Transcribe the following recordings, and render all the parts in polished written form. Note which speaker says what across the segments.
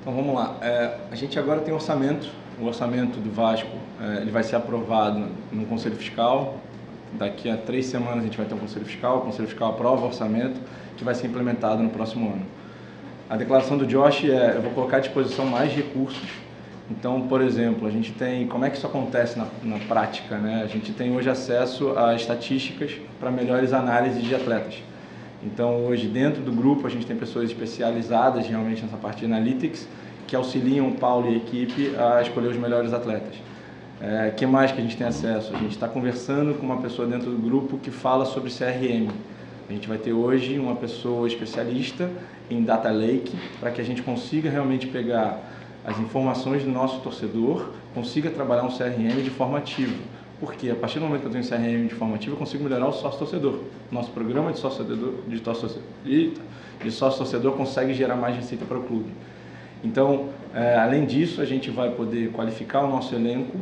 Speaker 1: Então vamos lá, a gente agora tem orçamento, o orçamento do Vasco ele vai ser aprovado no Conselho Fiscal, daqui a 3 semanas a gente vai ter um Conselho Fiscal, o Conselho Fiscal aprova o orçamento que vai ser implementado no próximo ano. A declaração do Josh eu vou colocar à disposição mais recursos. Então, por exemplo, a gente tem, como é que isso acontece na prática, né? A gente tem hoje acesso a estatísticas para melhores análises de atletas. Então, hoje, dentro do grupo, a gente tem pessoas especializadas realmente nessa parte de analytics, que auxiliam o Paulo e a equipe a escolher os melhores atletas. Que mais que a gente tem acesso? A gente está conversando com uma pessoa dentro do grupo que fala sobre CRM. A gente vai ter hoje uma pessoa especialista em Data Lake, para que a gente consiga realmente pegar as informações do nosso torcedor, consiga trabalhar um CRM de forma ativa. Porque a partir do momento que eu tenho um CRM de forma ativa, eu consigo melhorar o sócio-torcedor. Nosso programa de sócio-torcedor consegue gerar mais receita para o clube. Então, além disso, a gente vai poder qualificar o nosso elenco,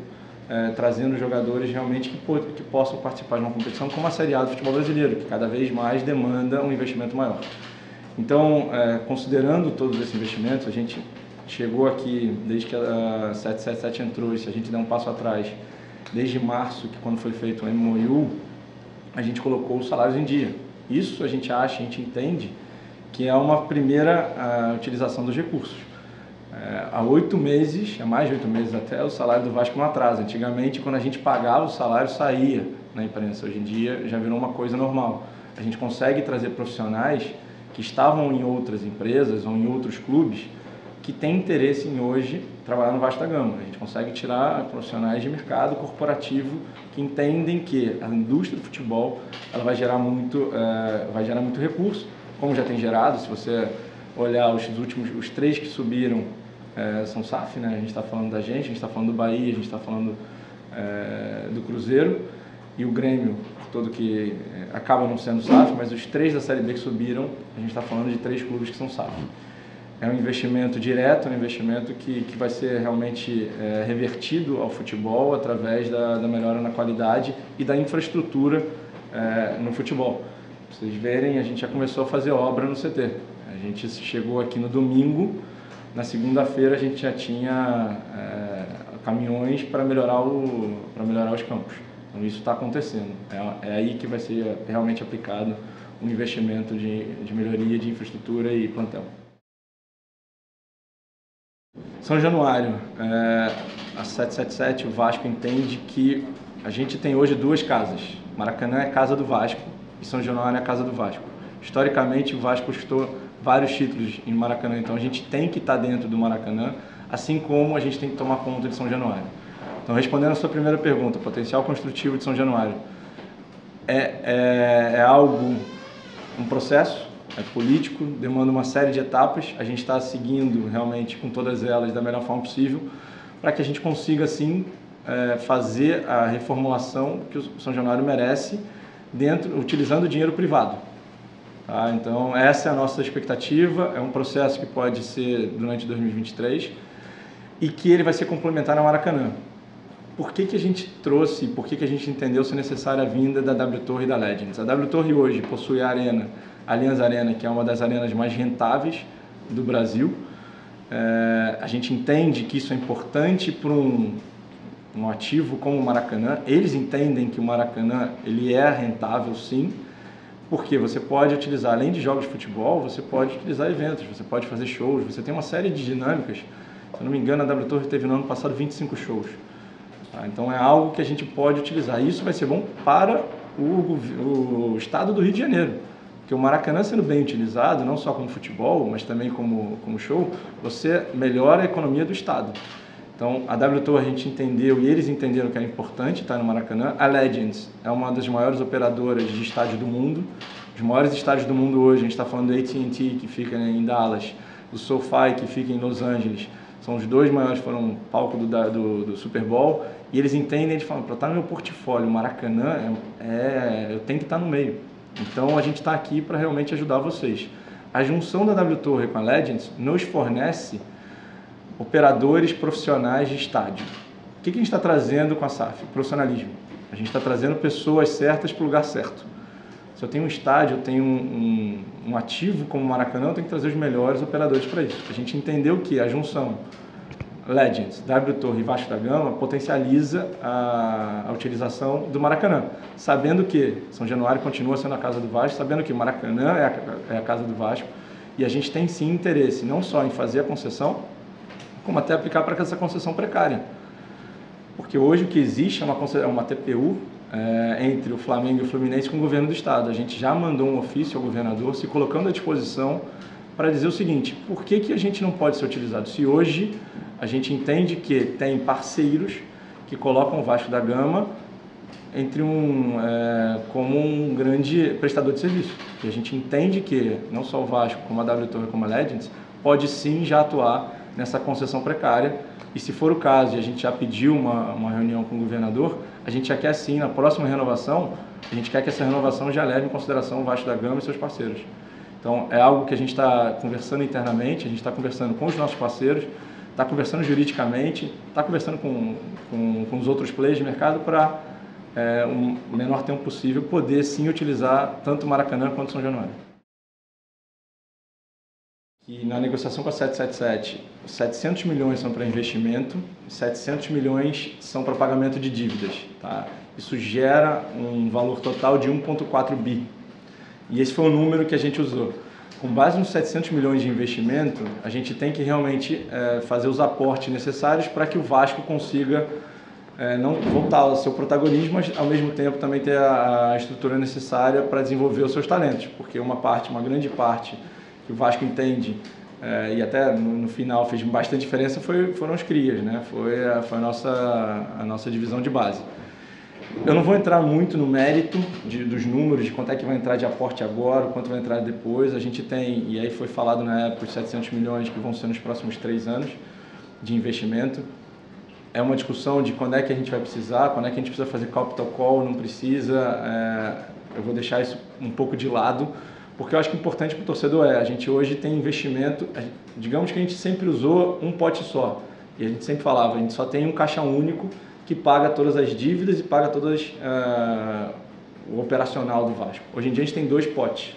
Speaker 1: trazendo jogadores realmente que possam participar de uma competição como a Série A do futebol brasileiro, que cada vez mais demanda um investimento maior. Então, considerando todos esses investimentos, a gente chegou aqui, desde que a 777 entrou, e se a gente der um passo atrás, desde março, que quando foi feito o MOU, a gente colocou os salários em dia. Isso a gente acha, a gente entende que é uma primeira utilização dos recursos. Há 8 meses, há mais de 8 meses até, o salário do Vasco não atrasa. Antigamente, quando a gente pagava o salário, saía na imprensa. Hoje em dia já virou uma coisa normal. A gente consegue trazer profissionais que estavam em outras empresas ou em outros clubes que têm interesse em hoje trabalhar no Vasco da Gama. A gente consegue tirar profissionais de mercado corporativo que entendem que a indústria do futebol ela vai gerar muito recurso, como já tem gerado. Se você olhar os 3 que subiram são SAF, né? A gente está falando da gente está falando do Bahia, a gente está falando do Cruzeiro e o Grêmio, todo que acaba não sendo SAF, mas os 3 da Série B que subiram, a gente está falando de 3 clubes que são SAF. É um investimento direto, um investimento que vai ser realmente revertido ao futebol através da melhora na qualidade e da infraestrutura no futebol. Pra vocês verem, a gente já começou a fazer obra no CT. A gente chegou aqui no domingo, na segunda-feira a gente já tinha caminhões para melhorar os campos. Então isso está acontecendo. É aí que vai ser realmente aplicado um investimento de melhoria de infraestrutura e plantel. São Januário, a 777, o Vasco entende que a gente tem hoje 2 casas. Maracanã é a casa do Vasco e São Januário é a casa do Vasco. Historicamente, o Vasco conquistou vários títulos em Maracanã, então a gente tem que estar dentro do Maracanã, assim como a gente tem que tomar conta de São Januário. Então, respondendo a sua primeira pergunta, potencial construtivo de São Januário é algo, um processo, é político, demanda uma série de etapas. A gente está seguindo realmente com todas elas da melhor forma possível para que a gente consiga, assim, fazer a reformulação que o São Januário merece utilizando o dinheiro privado. Tá? Então, essa é a nossa expectativa. É um processo que pode ser durante 2023 e que ele vai ser complementar na Maracanã. Por que a gente trouxe, por que a gente entendeu ser necessária a vinda da W Torre e da Legends? A W Torre hoje possui a Allianz Arena, que é uma das arenas mais rentáveis do Brasil. A gente entende que isso é importante para um ativo como o Maracanã. Eles entendem que o Maracanã ele é rentável, sim, porque você pode utilizar, além de jogos de futebol, você pode utilizar eventos, você pode fazer shows, você tem uma série de dinâmicas. Se eu não me engano, a W Torre teve no ano passado 25 shows. Então é algo que a gente pode utilizar. Isso vai ser bom para o estado do Rio de Janeiro. Porque o Maracanã sendo bem utilizado, não só como futebol, mas também como show, você melhora a economia do estado. Então a W Torre a gente entendeu e eles entenderam que era importante estar no Maracanã. A Legends é uma das maiores operadoras de estádio do mundo. Os maiores estádios do mundo hoje, a gente está falando do AT&T, que fica em Dallas, do SoFi, que fica em Los Angeles. São os 2 maiores, foram palco do Super Bowl, e eles entendem, eles falam, para estar no meu portfólio, o Maracanã, eu tenho que estar no meio. Então a gente está aqui para realmente ajudar vocês. A junção da W Torre com a Legends nos fornece operadores profissionais de estádio. O que a gente está trazendo com a SAF? Profissionalismo. A gente está trazendo pessoas certas para o lugar certo. Se eu tenho um estádio, eu tenho um ativo como o Maracanã, eu tenho que trazer os melhores operadores para isso. A gente entendeu que a junção Legends, W Torre e Vasco da Gama potencializa a utilização do Maracanã, sabendo que São Januário continua sendo a casa do Vasco, sabendo que o Maracanã é a casa do Vasco, e a gente tem sim interesse não só em fazer a concessão, como até aplicar para essa concessão precária. Porque hoje o que existe é uma TPU entre o Flamengo e o Fluminense com o governo do estado. A gente já mandou um ofício ao governador se colocando à disposição para dizer o seguinte: por que a gente não pode ser utilizado? Se hoje a gente entende que tem parceiros que colocam o Vasco da Gama como um grande prestador de serviço. E a gente entende que não só o Vasco, como a W Torre, como a Legends, pode sim já atuar nessa concessão precária. E se for o caso, e a gente já pediu uma reunião com o governador, a gente já quer sim, na próxima renovação, a gente quer que essa renovação já leve em consideração o Vasco da Gama e seus parceiros. Então é algo que a gente está conversando internamente, a gente está conversando com os nossos parceiros, está conversando juridicamente, está conversando com os outros players de mercado para, o menor tempo possível, poder sim utilizar tanto o Maracanã quanto o São Januário. E na negociação com a 777, 700 milhões são para investimento, 700 milhões são para pagamento de dívidas. Tá? Isso gera um valor total de 1,4 bi. E esse foi o número que a gente usou. Com base nos 700 milhões de investimento, a gente tem que realmente fazer os aportes necessários para que o Vasco consiga não voltar ao seu protagonismo, mas ao mesmo tempo também ter a estrutura necessária para desenvolver os seus talentos. Porque uma grande parte que o Vasco entende, e até no final fez bastante diferença, foram os crias, né? Foi a nossa divisão de base. Eu não vou entrar muito no mérito dos números, de quanto é que vai entrar de aporte agora, quanto vai entrar depois. A gente tem, e aí foi falado na época, os 700 milhões que vão ser nos próximos 3 anos de investimento. É uma discussão de quando é que a gente vai precisar, quando é que a gente precisa fazer capital call, não precisa. Eu vou deixar isso um pouco de lado, porque eu acho que o importante para o torcedor a gente hoje tem investimento, digamos que a gente sempre usou um pote só, e a gente sempre falava, a gente só tem um caixa único que paga todas as dívidas e paga o operacional do Vasco. Hoje em dia a gente tem 2 potes,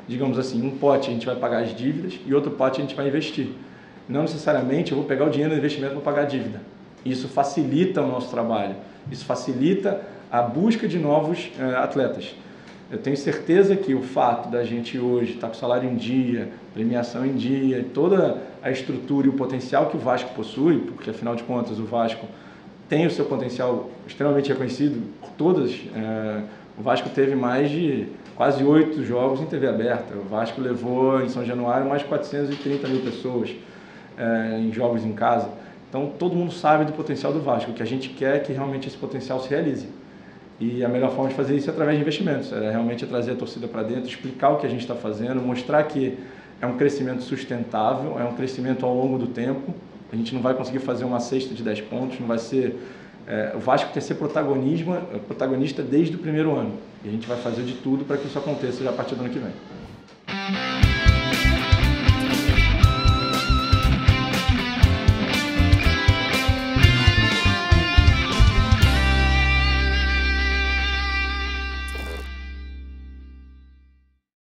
Speaker 1: digamos assim, um pote a gente vai pagar as dívidas e outro pote a gente vai investir. Não necessariamente eu vou pegar o dinheiro do investimento para pagar a dívida. Isso facilita o nosso trabalho, isso facilita a busca de novos atletas. Eu tenho certeza que o fato da gente hoje estar com salário em dia, premiação em dia, toda a estrutura e o potencial que o Vasco possui, porque afinal de contas o Vasco tem o seu potencial extremamente reconhecido por todas. O Vasco teve mais de quase 8 jogos em TV aberta. O Vasco levou em São Januário mais de 430 mil pessoas em jogos em casa. Então todo mundo sabe do potencial do Vasco. O que a gente quer é que realmente esse potencial se realize. E a melhor forma de fazer isso é através de investimentos. Realmente trazer a torcida para dentro, explicar o que a gente está fazendo, mostrar que é um crescimento sustentável, é um crescimento ao longo do tempo. A gente não vai conseguir fazer uma cesta de 10 pontos, não vai ser... o Vasco quer ser protagonista desde o primeiro ano. E a gente vai fazer de tudo para que isso aconteça já a partir do ano que vem.